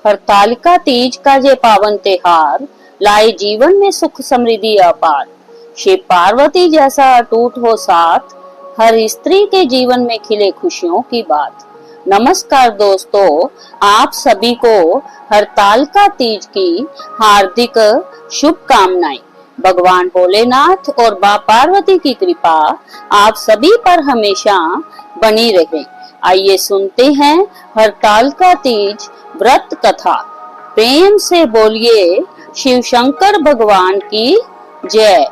हरतालिका तीज का ये पावन त्योहार लाए जीवन में सुख समृद्धि अपार। शिव पार्वती जैसा अटूट हो साथ, हर स्त्री के जीवन में खिले खुशियों की बात। नमस्कार दोस्तों, आप सभी को हरतालिका तीज की हार्दिक शुभकामनाएं। भगवान भोलेनाथ और मां पार्वती की कृपा आप सभी पर हमेशा बनी रहे। आइए सुनते हैं हरतालिका तीज व्रत कथा। प्रेम से बोलिए शिव शंकर भगवान की जय।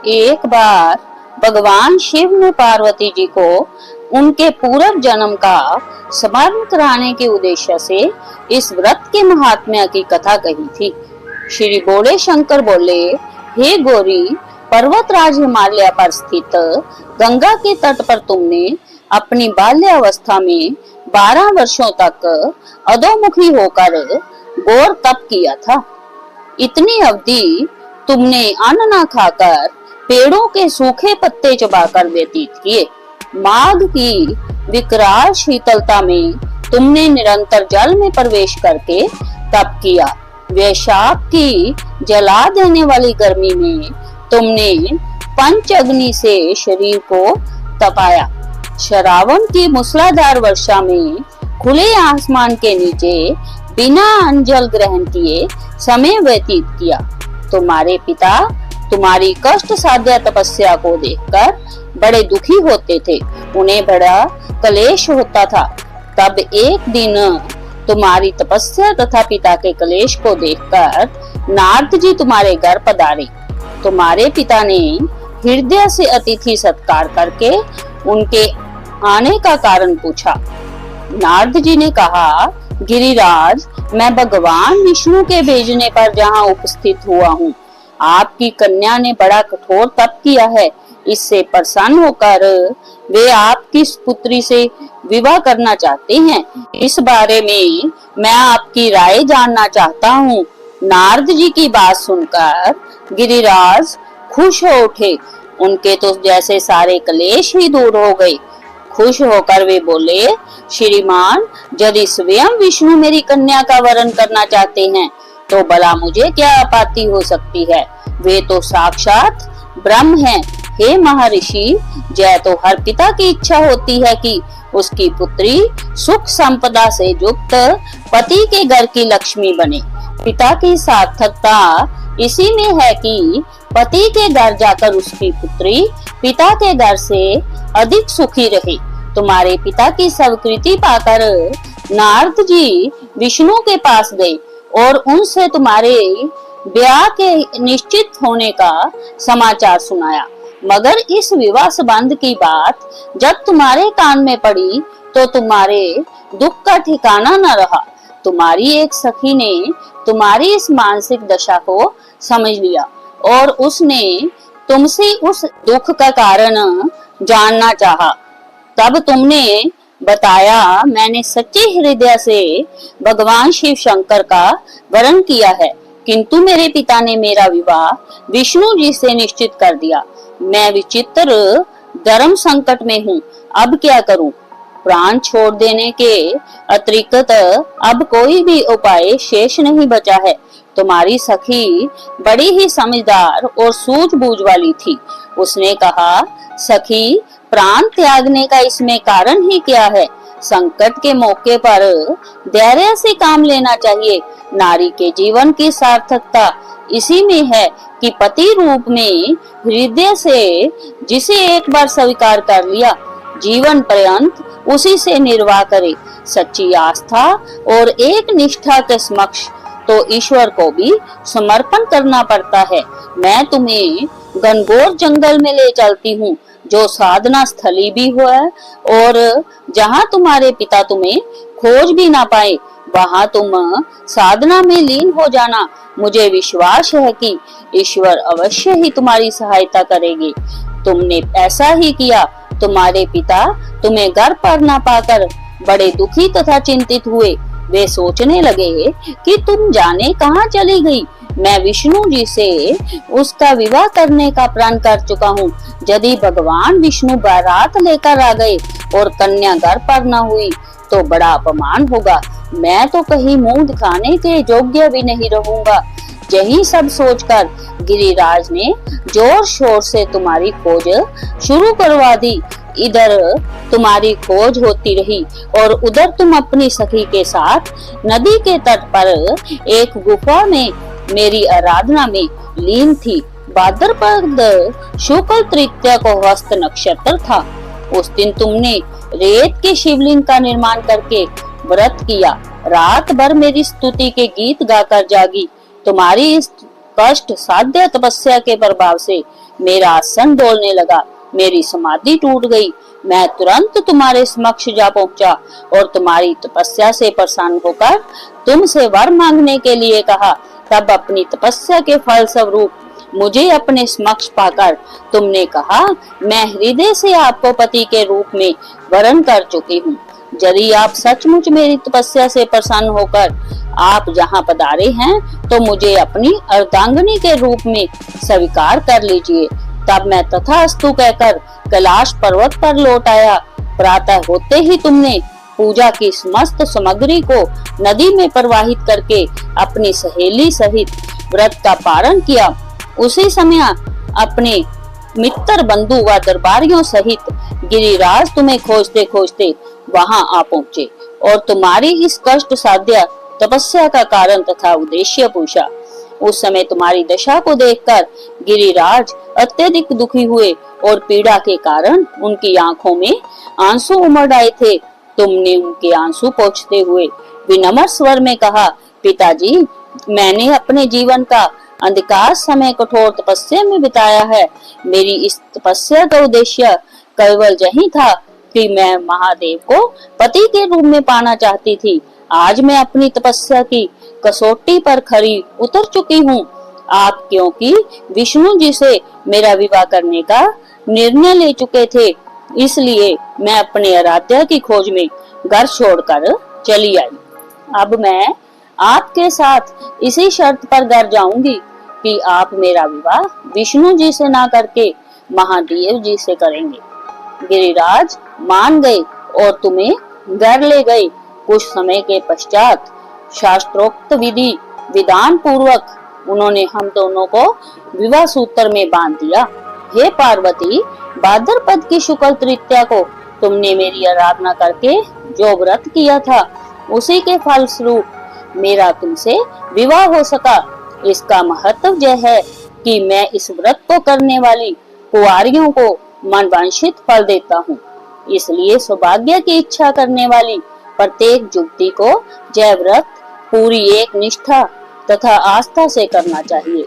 एक बार भगवान शिव ने पार्वती जी को उनके पूर्व जन्म का स्मरण कराने के उद्देश्य से इस व्रत के महात्म्य की कथा कही थी। श्री बोले शंकर बोले, हे गौरी, पर्वतराज हिमालय पर स्थित गंगा के तट पर तुमने अपनी बाल्यावस्था में 12 वर्षों तक अधोमुखी होकर घोर तप किया था। इतनी अवधि तुमने अन्न न खाकर पेड़ों के सूखे पत्ते चबाकर व्यतीत किए। माघ की विकराल शीतलता में तुमने निरंतर जल में प्रवेश करके तप किया। वैशाख की जला देने वाली गर्मी में तुमने पंच अग्नि से शरीर को तपाया। श्रावण की मूसलाधार वर्षा में खुले आसमान के नीचे बिना अन्न जल ग्रहण किए समय व्यतीत किया। तुम्हारे पिता तुम्हारी कष्ट साध्य तपस्या को देखकर बड़े दुखी होते थे, उन्हें बड़ा क्लेश होता था। तब एक दिन तुम्हारी तपस्या तथा पिता के क्लेश को देखकर नारद जी तुम्हारे घर पधारे। तुम्हारे पिता ने हृदय से अतिथि सत्कार करके उनके आने का कारण पूछा। नारद जी ने कहा, गिरिराज, मैं भगवान विष्णु के भेजने पर जहाँ उपस्थित हुआ हूँ। आपकी कन्या ने बड़ा कठोर तप किया है। इससे प्रसन्न होकर वे आपकी पुत्री से विवाह करना चाहते हैं। इस बारे में मैं आपकी राय जानना चाहता हूँ। नारद जी की बात सुनकर गिरिराज खुश हो उठे। उनके तो जैसे सारे क्लेश ही दूर हो गए। खुश होकर वे बोले, श्रीमान, यदि स्वयं विष्णु मेरी कन्या का वरण करना चाहते हैं तो भला मुझे क्या आपत्ति हो सकती है। वे तो साक्षात ब्रह्म हैं। हे महर्षि, जय तो हर पिता की इच्छा होती है कि उसकी पुत्री सुख संपदा से युक्त पति के घर की लक्ष्मी बने। पिता की सार्थकता इसी में है कि पति के घर जाकर उसकी पुत्री पिता के घर से अधिक सुखी रहे। तुम्हारे पिता की स्वीकृति पाकर नारद जी विष्णु के पास गए और उनसे तुम्हारे ब्याह के निश्चित होने का समाचार सुनाया। मगर इस विवाह संबंध की बात जब तुम्हारे कान में पड़ी तो तुम्हारे दुख का ठिकाना न रहा। तुम्हारी एक सखी ने तुम्हारी इस मानसिक दशा को समझ लिया और उसने तुमसे उस दुख का कारण जानना चाहा। तब तुमने बताया, मैंने सच्चे हृदय से भगवान शिव शंकर का वरण किया है, किंतु मेरे पिता ने मेरा विवाह विष्णु जी से निश्चित कर दिया। मैं विचित्र धर्म संकट में हूँ, अब क्या करूँ। प्राण छोड़ देने के अतिरिक्त अब कोई भी उपाय शेष नहीं बचा है। तुम्हारी सखी बड़ी ही समझदार और सूझबूझ वाली थी। उसने कहा, सखी, प्राण त्यागने का इसमें कारण ही क्या है। संकट के मौके पर धैर्य से काम लेना चाहिए। नारी के जीवन की सार्थकता इसी में है कि पति रूप में हृदय से जिसे एक बार स्वीकार कर लिया, जीवन पर्यंत उसी से निर्वाह करे। सच्ची आस्था और एक निष्ठा के समक्ष तो ईश्वर को भी समर्पण करना पड़ता है। मैं तुम्हें घनघोर जंगल में ले चलती हूँ, जो साधना स्थली भी हो और जहाँ तुम्हारे पिता तुम्हें खोज भी ना पाए, वहाँ तुम साधना में लीन हो जाना। मुझे विश्वास है कि ईश्वर अवश्य ही तुम्हारी सहायता करेंगे। तुमने ऐसा ही किया। तुम्हारे पिता तुम्हें घर पर ना पाकर बड़े दुखी तथा चिंतित हुए। वे सोचने लगे कि तुम जाने कहाँ चली गई। मैं विष्णु जी से उसका विवाह करने का प्रण कर चुका हूँ। यदि भगवान विष्णु बारात लेकर आ गए और कन्या घर पर न हुई तो बड़ा अपमान होगा। मैं तो कहीं मुंह दिखाने के योग्य भी नहीं रहूंगा। यही सब सोचकर गिरिराज ने जोर शोर से तुम्हारी खोज शुरू करवा दी। इधर तुम्हारी खोज होती रही और उधर तुम अपनी सखी के साथ नदी के तट पर एक गुफा में मेरी आराधना में लीन थी। भाद्रपद शुक्ल तृतीया को हस्त नक्षत्र था। उस दिन तुमने रेत के शिवलिंग का निर्माण करके व्रत किया। रात भर मेरी स्तुति के गीत गाकर जागी। तुम्हारी इस कष्ट साध्य तपस्या के प्रभाव से मेरा आसन डोलने लगा, मेरी समाधि टूट गई। मैं तुरंत तुम्हारे समक्ष जा पहुंचा और तुम्हारी तपस्या से प्रसन्न होकर तुमसे वर मांगने के लिए कहा। तब अपनी तपस्या के फल स्वरूप मुझे अपने समक्ष पाकर तुमने कहा, मैं हृदय से आपको पति के रूप में वरण कर चुकी हूँ। यदि आप सचमुच मेरी तपस्या से प्रसन्न होकर आप जहाँ पधारे हैं तो मुझे अपनी अर्धांगिनी के रूप में स्वीकार कर लीजिए। तब मैं तथास्तु कहकर कैलाश पर्वत पर लौट आया। प्रातः होते ही तुमने पूजा की समस्त सामग्री को नदी में प्रवाहित करके अपनी सहेली सहित व्रत का पारण किया। उसी समय अपने मित्र बंधु व दरबारियों सहित गिरिराज तुम्हें खोजते खोजते वहां आ पहुँचे और तुम्हारी इस कष्ट साध्य तपस्या का कारण तथा उद्देश्य पूछा। उस समय तुम्हारी दशा को देखकर गिरिराज अत्यधिक दुखी हुए और पीड़ा के कारण उनकी आंखों में आंसू उमड़ आए थे। तुमने उनके आंसू पोंछते हुए विनम्र स्वर में कहा, पिताजी, मैंने अपने जीवन का अंधकार समय कठोर तपस्या में बिताया है। मेरी इस तपस्या का उद्देश्य केवल यही था कि मैं महादेव को पति के रूप में पाना चाहती थी। आज मैं अपनी तपस्या की कसौटी पर खरी उतर चुकी हूँ। आप क्योंकि विष्णु जी से मेरा विवाह करने का निर्णय ले चुके थे, इसलिए मैं अपने आराध्या की खोज में घर छोड़कर चली आई। अब मैं आपके साथ इसी शर्त पर घर जाऊंगी कि आप मेरा विवाह विष्णु जी से ना करके महादेव जी से करेंगे। गिरिराज मान गए और तुम्हें घर ले गए। कुछ समय के पश्चात शास्त्रोक्त विधि विधान पूर्वक उन्होंने हम दोनों को विवाह सूत्र में बांध दिया। हे पार्वती, भाद्रपद की शुक्ल तृतीया को तुमने मेरी आराधना करके जो व्रत किया था, उसी के फल स्वरूप मेरा तुमसे विवाह हो सका। इसका महत्व यह है कि मैं इस व्रत को करने वाली कुंवारियों को मनवांछित फल देता हूँ। इसलिए सौभाग्य की इच्छा करने वाली प्रत्येक युवती को यह व्रत पूरी एक निष्ठा तथा आस्था से करना चाहिए।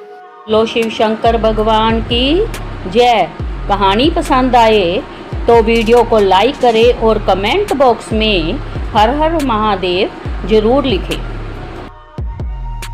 लो शिव शंकर भगवान की जय। कहानी पसंद आए तो वीडियो को लाइक करें और कमेंट बॉक्स में हर हर महादेव जरूर लिखें।